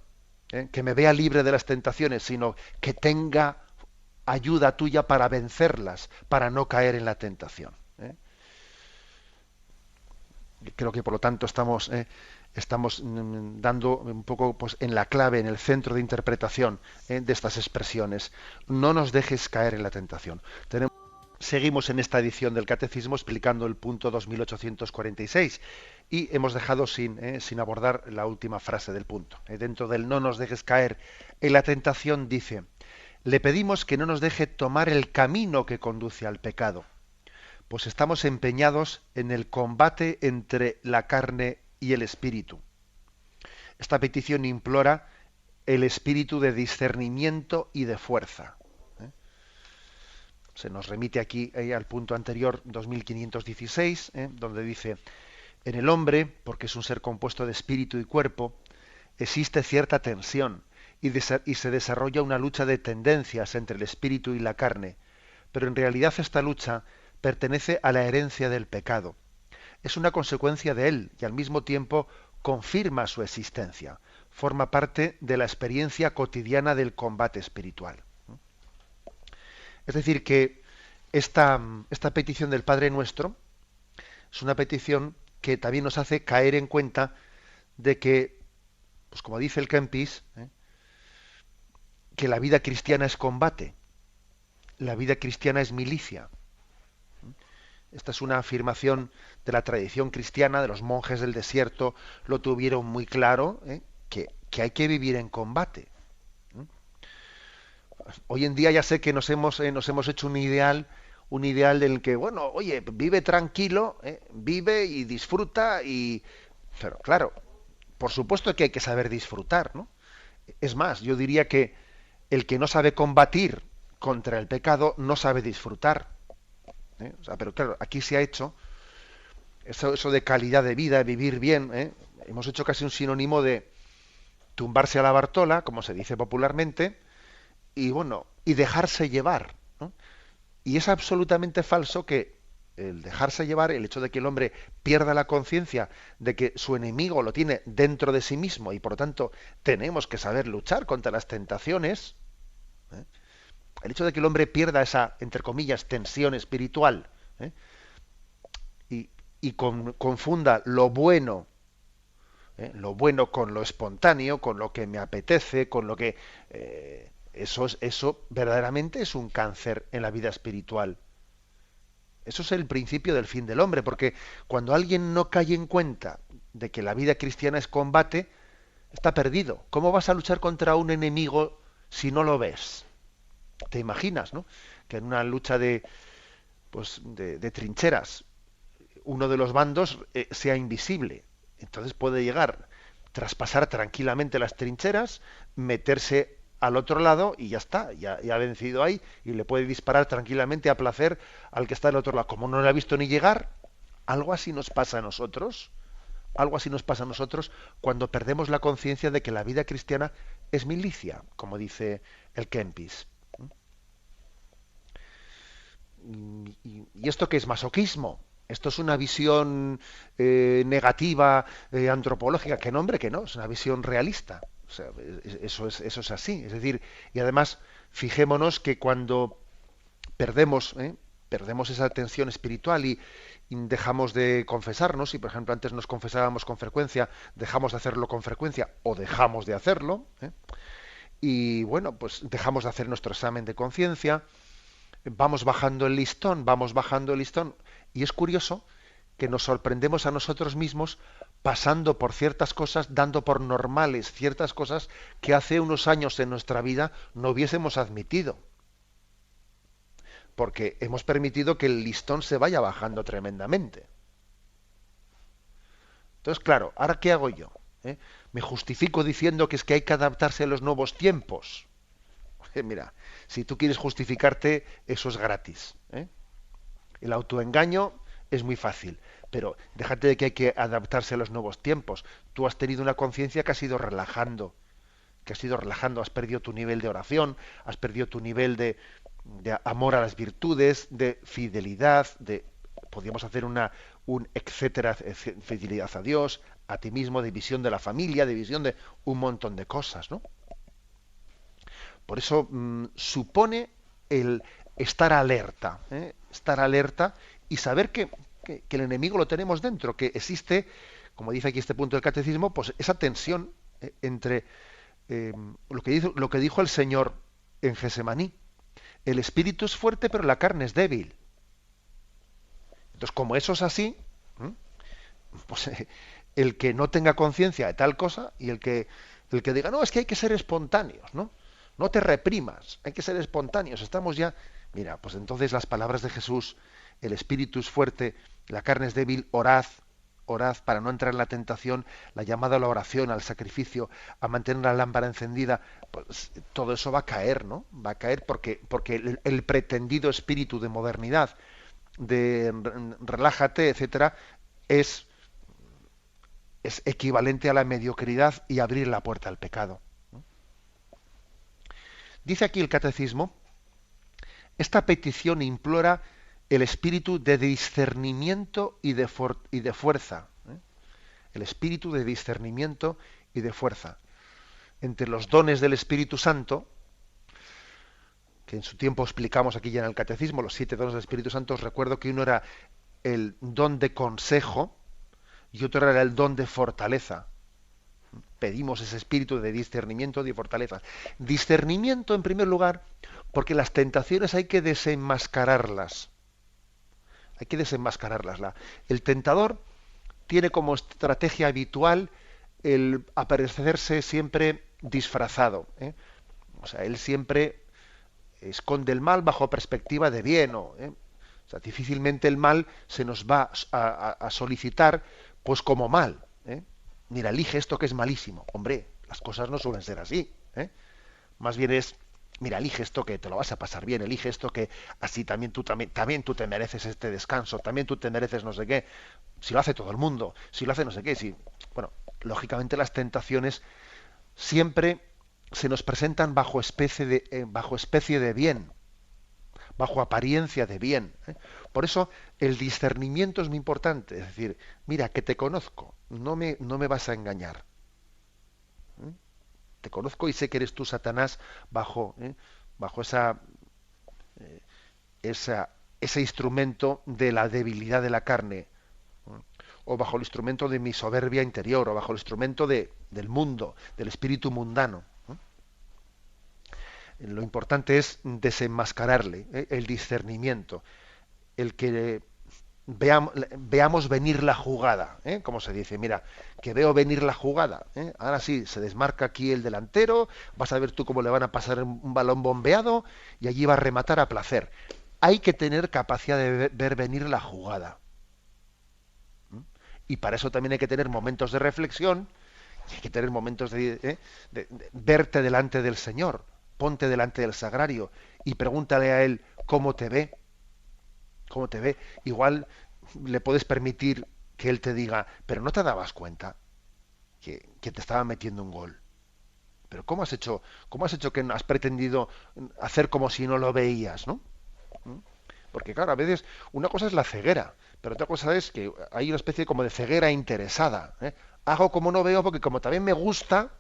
que me vea libre de las tentaciones, sino que tenga ayuda tuya para vencerlas, para no caer en la tentación. Creo que por lo tanto estamos dando un poco, pues, en la clave, en el centro de interpretación de estas expresiones. No nos dejes caer en la tentación. Seguimos en esta edición del Catecismo explicando el punto 2846 y hemos dejado sin abordar la última frase del punto. Dentro del no nos dejes caer en la tentación dice: le pedimos que no nos deje tomar el camino que conduce al pecado, pues estamos empeñados en el combate entre la carne y el espíritu. Esta petición implora el espíritu de discernimiento y de fuerza. Se nos remite aquí al punto anterior, 2516, donde dice: en el hombre, porque es un ser compuesto de espíritu y cuerpo, existe cierta tensión y se desarrolla una lucha de tendencias entre el espíritu y la carne, pero en realidad esta lucha pertenece a la herencia del pecado. Es una consecuencia de él y al mismo tiempo confirma su existencia. Forma parte de la experiencia cotidiana del combate espiritual. Es decir, que esta petición del Padre Nuestro es una petición que también nos hace caer en cuenta de que, pues como dice el Kempis, que la vida cristiana es combate, la vida cristiana es milicia. Esta es una afirmación de la tradición cristiana, de los monjes del desierto, lo tuvieron muy claro, que hay que vivir en combate. Hoy en día ya sé que nos hemos hecho un ideal del que, bueno, oye, vive tranquilo, vive y disfruta, pero claro, por supuesto que hay que saber disfrutar, ¿no? Es más, yo diría que el que no sabe combatir contra el pecado no sabe disfrutar. O sea, pero claro, aquí se ha hecho eso de calidad de vida, vivir bien, hemos hecho casi un sinónimo de tumbarse a la Bartola, como se dice popularmente, y bueno, y dejarse llevar, ¿no? Y es absolutamente falso que el dejarse llevar, el hecho de que el hombre pierda la conciencia de que su enemigo lo tiene dentro de sí mismo y por lo tanto tenemos que saber luchar contra las tentaciones, el hecho de que el hombre pierda esa, entre comillas, tensión espiritual, y confunda lo bueno con lo espontáneo, con lo que me apetece, con lo que eso verdaderamente es un cáncer en la vida espiritual. Eso es el principio del fin del hombre, porque cuando alguien no cae en cuenta de que la vida cristiana es combate, está perdido. ¿Cómo vas a luchar contra un enemigo si no lo ves? ¿Te imaginas, no? Que en una lucha de trincheras uno de los bandos sea invisible. Entonces puede llegar, traspasar tranquilamente las trincheras, meterse al otro lado y ya está, ya ha vencido ahí y le puede disparar tranquilamente a placer al que está al otro lado. Como no le ha visto ni llegar, algo así nos pasa a nosotros. Algo así nos pasa a nosotros cuando perdemos la conciencia de que la vida cristiana es milicia, como dice el Kempis. ¿Y esto qué es masoquismo? Esto es una visión negativa, antropológica. ¿Qué nombre? Que no, es una visión realista. O sea, eso es así. Es decir, y además, fijémonos que cuando perdemos esa tensión espiritual y dejamos de confesarnos, y por ejemplo antes nos confesábamos con frecuencia, dejamos de hacerlo con frecuencia o dejamos de hacerlo, y bueno, pues dejamos de hacer nuestro examen de conciencia, vamos bajando el listón, y es curioso que nos sorprendemos a nosotros mismos pasando por ciertas cosas, dando por normales ciertas cosas que hace unos años en nuestra vida no hubiésemos admitido. Porque hemos permitido que el listón se vaya bajando tremendamente. Entonces, claro, ¿ahora qué hago yo? Me justifico diciendo que es que hay que adaptarse a los nuevos tiempos. Mira, si tú quieres justificarte, eso es gratis. El autoengaño es muy fácil, pero déjate de que hay que adaptarse a los nuevos tiempos. Tú has tenido una conciencia que has perdido tu nivel de oración, has perdido tu nivel de amor a las virtudes, de fidelidad, podríamos hacer un etcétera, fidelidad a Dios, a ti mismo, de visión de la familia, de visión de un montón de cosas, ¿no? Por eso supone el estar alerta, y saber que el enemigo lo tenemos dentro, que existe, como dice aquí este punto del catecismo, pues esa tensión entre lo que dijo el Señor en Gesemaní. El espíritu es fuerte, pero la carne es débil. Entonces, como eso es así, pues el que no tenga conciencia de tal cosa y el que diga, no, es que hay que ser espontáneos, ¿no? No te reprimas, hay que ser espontáneos. Estamos ya, mira, pues entonces las palabras de Jesús, el espíritu es fuerte, la carne es débil, orad para no entrar en la tentación, la llamada a la oración, al sacrificio, a mantener la lámpara encendida, pues todo eso va a caer, ¿no? Va a caer porque el pretendido espíritu de modernidad, de relájate, etcétera, es equivalente a la mediocridad y abrir la puerta al pecado. Dice aquí el catecismo, esta petición implora el espíritu de discernimiento y de fuerza. El espíritu de discernimiento y de fuerza. Entre los dones del Espíritu Santo, que en su tiempo explicamos aquí ya en el Catecismo, los 7 dones del Espíritu Santo, os recuerdo que uno era el don de consejo y otro era el don de fortaleza. Pedimos ese espíritu de discernimiento y de fortaleza. Discernimiento, en primer lugar, porque las tentaciones hay que desenmascararlas. Hay que desenmascararlas. El tentador tiene como estrategia habitual el aparecerse siempre disfrazado. O sea, él siempre esconde el mal bajo perspectiva de bien. O sea, difícilmente el mal se nos va a solicitar pues como mal. Mira, elige esto que es malísimo. Hombre, las cosas no suelen ser así. Más bien es, mira, elige esto que te lo vas a pasar bien, elige esto que así también tú te mereces este descanso, también tú te mereces no sé qué. Si lo hace todo el mundo, si lo hace no sé qué, si. Bueno, lógicamente las tentaciones siempre se nos presentan bajo especie de bien, bajo apariencia de bien. Por eso el discernimiento es muy importante, es decir, mira, que te conozco, no me vas a engañar. Te conozco y sé que eres tú, Satanás, bajo ese instrumento de la debilidad de la carne, o bajo el instrumento de mi soberbia interior, o bajo el instrumento del mundo, del espíritu mundano. Lo importante es desenmascararle, el discernimiento, el que veamos venir la jugada, como se dice, mira, que veo venir la jugada, ahora sí, se desmarca aquí el delantero, vas a ver tú cómo le van a pasar un balón bombeado y allí va a rematar a placer. Hay que tener capacidad de ver venir la jugada. Y para eso también hay que tener momentos de reflexión, y hay que tener momentos de verte delante del Señor. Ponte delante del sagrario y pregúntale a Él cómo te ve. ¿Cómo te ve? Igual le puedes permitir que Él te diga, pero no te dabas cuenta que te estaba metiendo un gol. Pero cómo has hecho que has pretendido hacer como si no lo veías, ¿no? ¿Mm? Porque claro, a veces una cosa es la ceguera, pero otra cosa es que hay una especie como de ceguera interesada. Hago como no veo porque como también me gusta,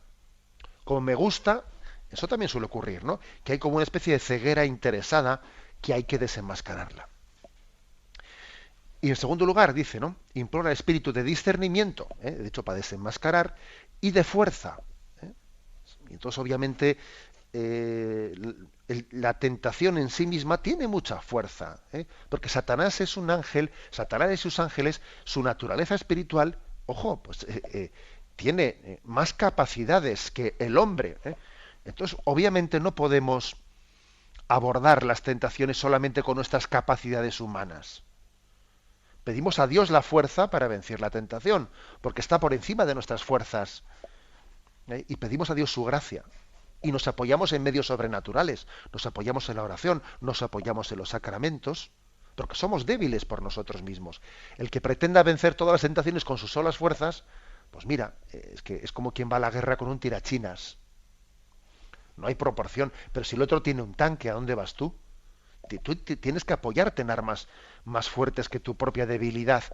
como me gusta, eso también suele ocurrir, ¿no? Que hay como una especie de ceguera interesada que hay que desenmascararla. Y en segundo lugar, dice, ¿no? Implora el espíritu de discernimiento, de hecho, para desenmascarar, y de fuerza. Y entonces, obviamente, la tentación en sí misma tiene mucha fuerza, porque Satanás es un ángel, Satanás y sus ángeles, su naturaleza espiritual, ojo, pues tiene más capacidades que el hombre. Entonces, obviamente, no podemos abordar las tentaciones solamente con nuestras capacidades humanas. Pedimos a Dios la fuerza para vencer la tentación, porque está por encima de nuestras fuerzas. Y pedimos a Dios su gracia. Y nos apoyamos en medios sobrenaturales, nos apoyamos en la oración, nos apoyamos en los sacramentos, porque somos débiles por nosotros mismos. El que pretenda vencer todas las tentaciones con sus solas fuerzas, pues mira, es que es como quien va a la guerra con un tirachinas. No hay proporción. Pero si el otro tiene un tanque, ¿a dónde vas tú? Tú tienes que apoyarte en armas más fuertes que tu propia debilidad.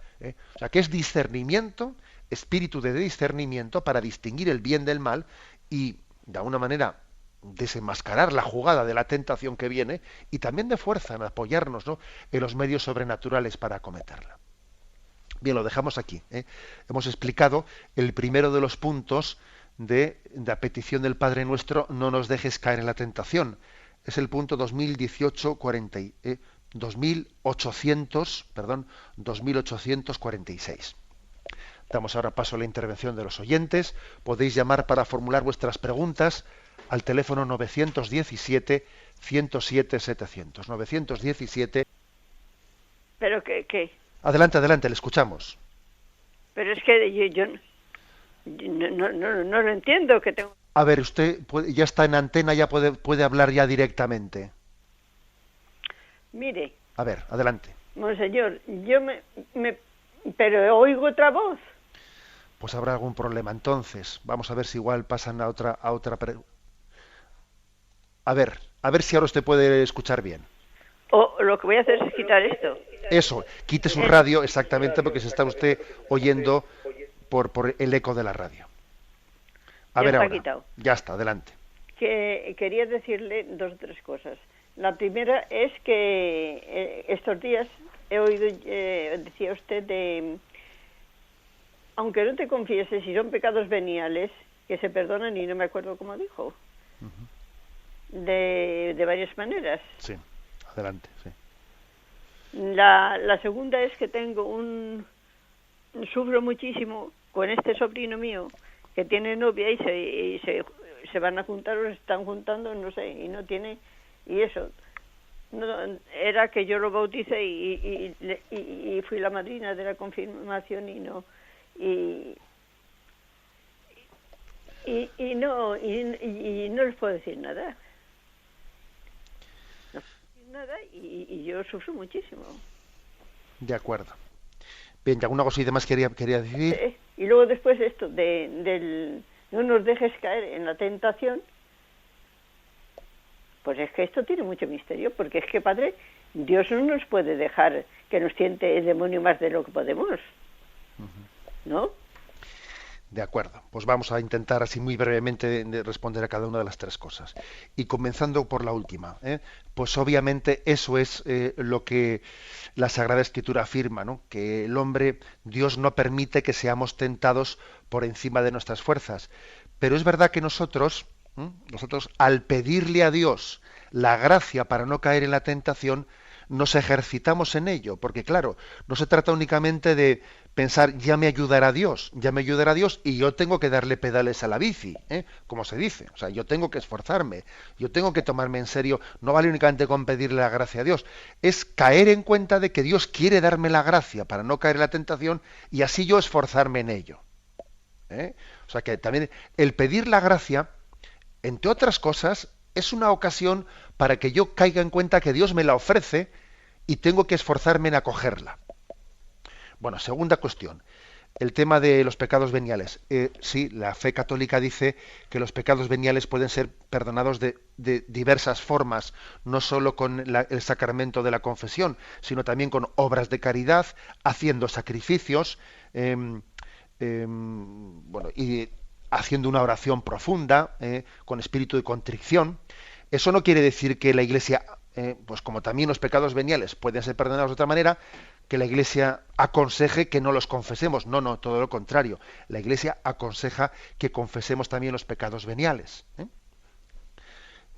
O sea, que es discernimiento, espíritu de discernimiento para distinguir el bien del mal y, de alguna manera, desenmascarar la jugada de la tentación que viene, y también de fuerza en apoyarnos, ¿no?, en los medios sobrenaturales para acometerla. Bien, lo dejamos aquí. Hemos explicado el primero de los puntos de la petición del Padre Nuestro: no nos dejes caer en la tentación. Es el punto 2846. Damos ahora paso a la intervención de los oyentes. Podéis llamar para formular vuestras preguntas al teléfono 917-107-700. 917.
¿Pero qué?
Adelante, adelante, le escuchamos.
Pero es que yo no lo entiendo. Que tengo...
A ver, usted ya está en antena, ya puede hablar ya directamente.
Mire.
A ver, adelante.
Monseñor, yo pero oigo otra voz.
Pues habrá algún problema. Entonces, vamos a ver si igual pasan a otra a ver si ahora usted puede escuchar bien.
O lo que voy a hacer es quitar esto.
Eso, quite su radio, exactamente, porque se está usted oyendo por el eco de la radio. A ver ahora.
Quitado.
Ya está, adelante.
Que quería decirle 2 o 3 cosas. La primera es que estos días he oído, decía usted, aunque no te confieses, si son pecados veniales, que se perdonan, y no me acuerdo cómo dijo. De varias maneras.
Sí, adelante, sí.
La segunda es que sufro muchísimo con este sobrino mío que tiene novia y se van a juntar o se están juntando, no sé, y no tiene, y eso. No, era que yo lo bauticé y fui la madrina de la confirmación y no no les puedo decir nada. No puedo decir nada y yo sufro muchísimo.
De acuerdo. Bien, ¿y alguna cosita más quería decir?
Y luego después esto del no nos dejes caer en la tentación. Pues es que esto tiene mucho misterio, porque es que, Padre, Dios no nos puede dejar que nos tiente el demonio más de lo que podemos, ¿no?
De acuerdo, pues vamos a intentar así muy brevemente responder a cada una de las 3 cosas. Y comenzando por la última, pues obviamente eso es lo que la Sagrada Escritura afirma, ¿no? Que el hombre, Dios no permite que seamos tentados por encima de nuestras fuerzas. Pero es verdad que nosotros, al pedirle a Dios la gracia para no caer en la tentación, nos ejercitamos en ello, porque claro, no se trata únicamente de pensar ya me ayudará Dios, y yo tengo que darle pedales a la bici, como se dice, o sea, yo tengo que esforzarme, yo tengo que tomarme en serio, no vale únicamente con pedirle la gracia a Dios, es caer en cuenta de que Dios quiere darme la gracia para no caer en la tentación y así yo esforzarme en ello. O sea que también el pedir la gracia, entre otras cosas, es una ocasión para que yo caiga en cuenta que Dios me la ofrece y tengo que esforzarme en acogerla. Bueno, segunda cuestión, el tema de los pecados veniales. Sí, la fe católica dice que los pecados veniales pueden ser perdonados de diversas formas, no solo con el sacramento de la confesión, sino también con obras de caridad, haciendo sacrificios, bueno, y haciendo una oración profunda, con espíritu de contrición. Eso no quiere decir que la Iglesia, pues como también los pecados veniales pueden ser perdonados de otra manera, que la Iglesia aconseje que no los confesemos. No, no, todo lo contrario. La Iglesia aconseja que confesemos también los pecados veniales.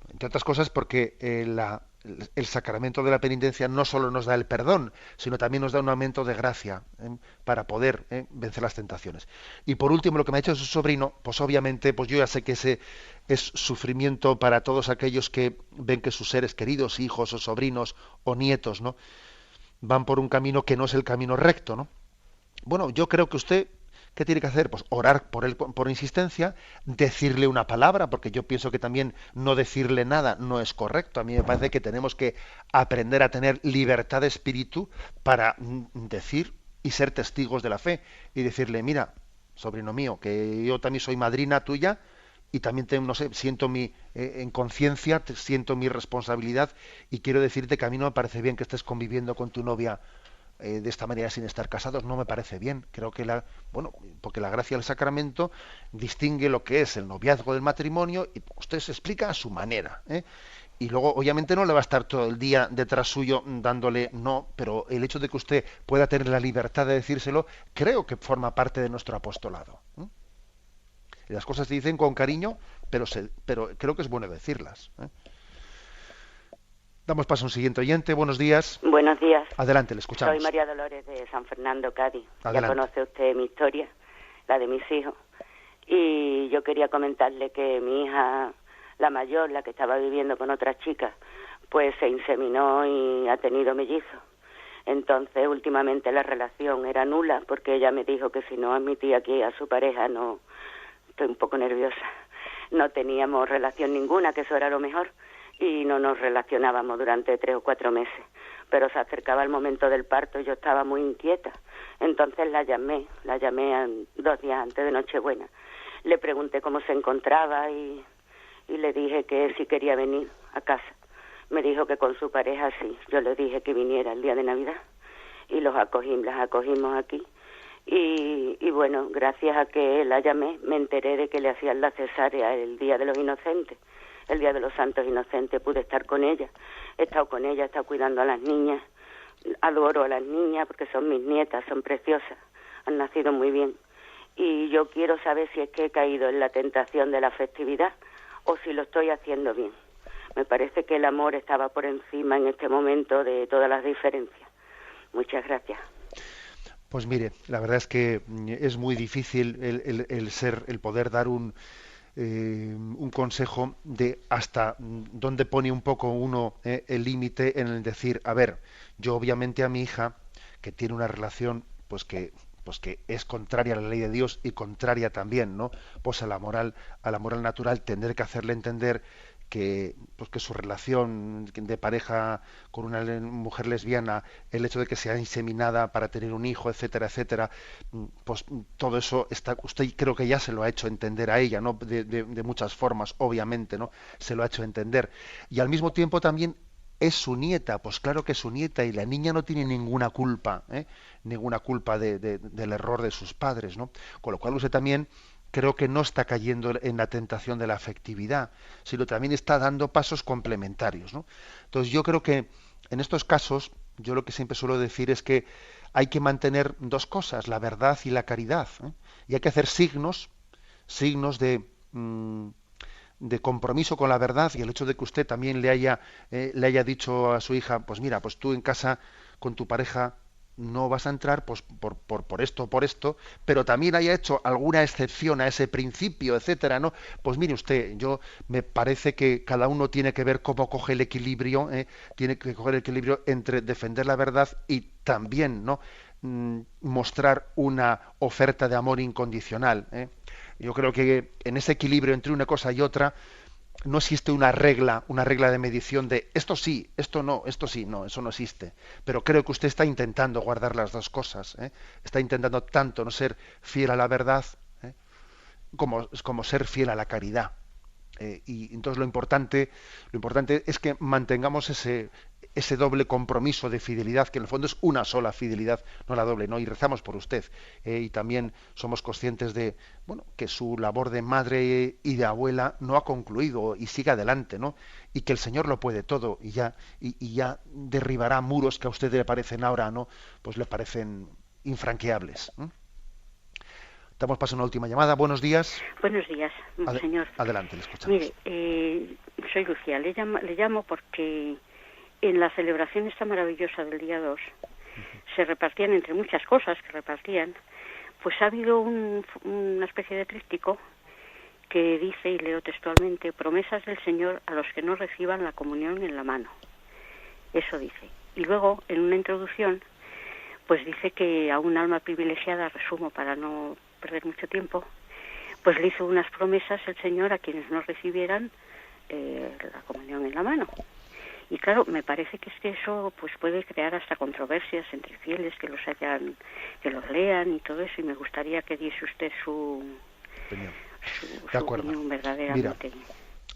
Entre otras cosas porque el sacramento de la penitencia no solo nos da el perdón, sino también nos da un aumento de gracia para poder vencer las tentaciones. Y por último, lo que me ha dicho su sobrino, pues obviamente, pues yo ya sé que ese es sufrimiento para todos aquellos que ven que sus seres queridos, hijos o sobrinos o nietos, ¿no?, van por un camino que no es el camino recto, ¿no? Bueno, yo creo que usted, ¿qué tiene que hacer? Pues orar por él por insistencia, decirle una palabra, porque yo pienso que también no decirle nada no es correcto. A mí me parece que tenemos que aprender a tener libertad de espíritu para decir y ser testigos de la fe y decirle, mira, sobrino mío, que yo también soy madrina tuya y también no sé, siento en conciencia, siento mi responsabilidad y quiero decirte que a mí no me parece bien que estés conviviendo con tu novia de esta manera sin estar casados, no me parece bien. Creo que porque la gracia del sacramento distingue lo que es el noviazgo del matrimonio y usted se explica a su manera, y luego obviamente no le va a estar todo el día detrás suyo dándole no, pero el hecho de que usted pueda tener la libertad de decírselo, creo que forma parte de nuestro apostolado. Las cosas se dicen con cariño, pero creo que es bueno decirlas. Damos paso a un siguiente oyente. Buenos días.
Buenos días.
Adelante, le escuchamos.
Soy María Dolores de San Fernando, Cádiz.
Adelante.
Ya conoce usted mi historia, la de mis hijos. Y yo quería comentarle que mi hija, la mayor, la que estaba viviendo con otras chicas, pues se inseminó y ha tenido mellizos. Entonces, últimamente la relación era nula porque ella me dijo que si no admitía aquí a su pareja, no... Estoy un poco nerviosa. No teníamos relación ninguna, que eso era lo mejor, y no nos relacionábamos durante 3 o 4 meses. Pero se acercaba el momento del parto y yo estaba muy inquieta. Entonces la llamé 2 días antes de Nochebuena. Le pregunté cómo se encontraba y le dije que si quería venir a casa. Me dijo que con su pareja sí. Yo le dije que viniera el día de Navidad y las acogimos aquí. Y bueno, gracias a que la llamé, me enteré de que le hacían la cesárea el Día de los Inocentes, el Día de los Santos Inocentes. Pude estar con ella, he estado cuidando a las niñas, adoro a las niñas porque son mis nietas, son preciosas, han nacido muy bien. Y yo quiero saber si es que he caído en la tentación de la festividad o si lo estoy haciendo bien. Me parece que el amor estaba por encima en este momento de todas las diferencias. Muchas gracias.
Pues mire, la verdad es que es muy difícil el poder dar un consejo de hasta dónde pone un poco uno el límite en el decir, a ver, yo obviamente a mi hija, que tiene una relación pues que es contraria a la ley de Dios y contraria también, ¿no?, pues a la moral natural, tendré que hacerle entender que su relación de pareja con una mujer lesbiana, el hecho de que sea inseminada para tener un hijo, etcétera, etcétera, pues todo eso usted creo que ya se lo ha hecho entender a ella, ¿no?, de muchas formas, obviamente, ¿no?, se lo ha hecho entender. Y al mismo tiempo también es su nieta, pues claro que es su nieta y la niña no tiene ninguna culpa, del error de sus padres, ¿no? Con lo cual usted también creo que no está cayendo en la tentación de la afectividad, sino también está dando pasos complementarios, ¿no? Entonces yo creo que en estos casos, yo lo que siempre suelo decir es que hay que mantener 2 cosas, la verdad y la caridad, y hay que hacer signos de compromiso con la verdad, y el hecho de que usted también le haya dicho a su hija, pues mira, pues tú en casa con tu pareja no vas a entrar pues por esto, pero también haya hecho alguna excepción a ese principio, etcétera, ¿no? Pues mire usted, yo me parece que cada uno tiene que ver cómo coge el equilibrio, tiene que coger el equilibrio entre defender la verdad y también, ¿no? Mostrar una oferta de amor incondicional. Yo creo que en ese equilibrio entre una cosa y otra no existe una regla de medición de esto sí, esto no, esto sí, no, eso no existe. Pero creo que usted está intentando guardar las dos cosas, está intentando tanto no ser fiel a la verdad, como ser fiel a la caridad. Y entonces lo importante es que mantengamos ese doble compromiso de fidelidad, que en el fondo es una sola fidelidad, no la doble, ¿no? Y rezamos por usted. Y también somos conscientes de, bueno, que su labor de madre y de abuela no ha concluido y sigue adelante, ¿no? Y que el Señor lo puede todo y ya derribará muros que a usted le parecen ahora, ¿no? Pues le parecen infranqueables. Damos paso a una última llamada. Buenos días.
Buenos días, señor.
Adelante, le escuchamos.
Mire, soy Lucía. Le llamo porque en la celebración esta maravillosa del día 2 se repartían, entre muchas cosas que repartían, pues ha habido una especie de tríptico que dice, y leo textualmente, promesas del Señor a los que no reciban la comunión en la mano. Eso dice. Y luego, en una introducción, pues dice que a un alma privilegiada, resumo para no perder mucho tiempo, pues le hizo unas promesas el Señor a quienes no recibieran la comunión en la mano. Y claro, me parece que es que eso pues puede crear hasta controversias entre fieles que los lean y todo eso, y me gustaría que diese usted su opinión verdaderamente.
Mira,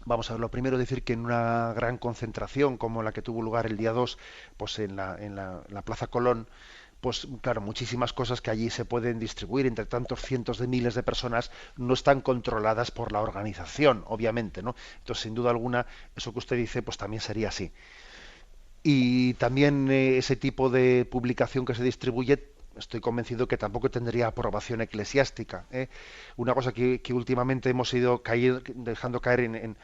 vamos a ver, lo primero decir que en una gran concentración como la que tuvo lugar el día 2, pues en la Plaza Colón, pues claro, muchísimas cosas que allí se pueden distribuir entre tantos cientos de miles de personas no están controladas por la organización, obviamente, ¿no? Entonces, sin duda alguna, eso que usted dice, pues también sería así. Y también ese tipo de publicación que se distribuye, estoy convencido que tampoco tendría aprobación eclesiástica. Una cosa que últimamente hemos ido dejando caer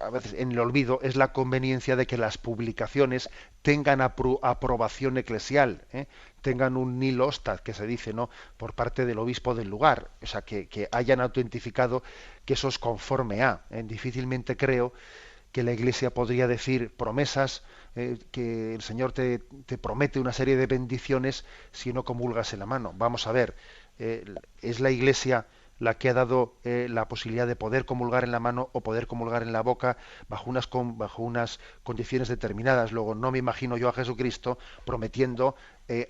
a veces en el olvido es la conveniencia de que las publicaciones tengan aprobación eclesial, tengan un nil ostat, que se dice, ¿no?, por parte del obispo del lugar, o sea, que hayan autentificado que eso es conforme a. Difícilmente creo que la Iglesia podría decir promesas, que el Señor te promete una serie de bendiciones si no comulgas en la mano. Vamos a ver, es la Iglesia la que ha dado la posibilidad de poder comulgar en la mano o poder comulgar en la boca bajo unas condiciones determinadas. Luego, no me imagino yo a Jesucristo prometiendo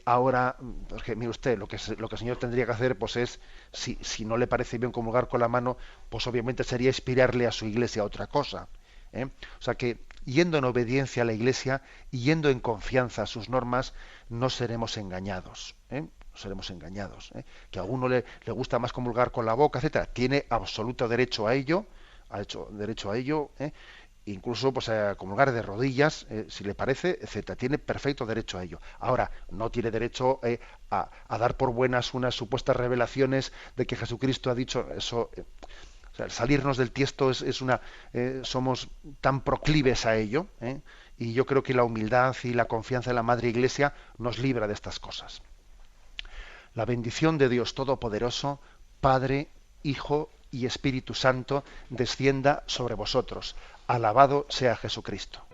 ahora, porque mire usted, lo que el Señor tendría que hacer, pues es, si no le parece bien comulgar con la mano, pues obviamente sería inspirarle a su Iglesia otra cosa. O sea que, yendo en obediencia a la Iglesia y yendo en confianza a sus normas, no seremos engañados. Seremos engañados. Que a uno le gusta más comulgar con la boca, etcétera, tiene absoluto derecho a ello, incluso pues a comulgar de rodillas, si le parece, etcétera, tiene perfecto derecho a ello. Ahora, no tiene derecho a dar por buenas unas supuestas revelaciones de que Jesucristo ha dicho eso. O sea, salirnos del tiesto somos tan proclives a ello, y yo creo que la humildad y la confianza en la Madre Iglesia nos libra de estas cosas. La bendición de Dios Todopoderoso, Padre, Hijo y Espíritu Santo, descienda sobre vosotros. Alabado sea Jesucristo.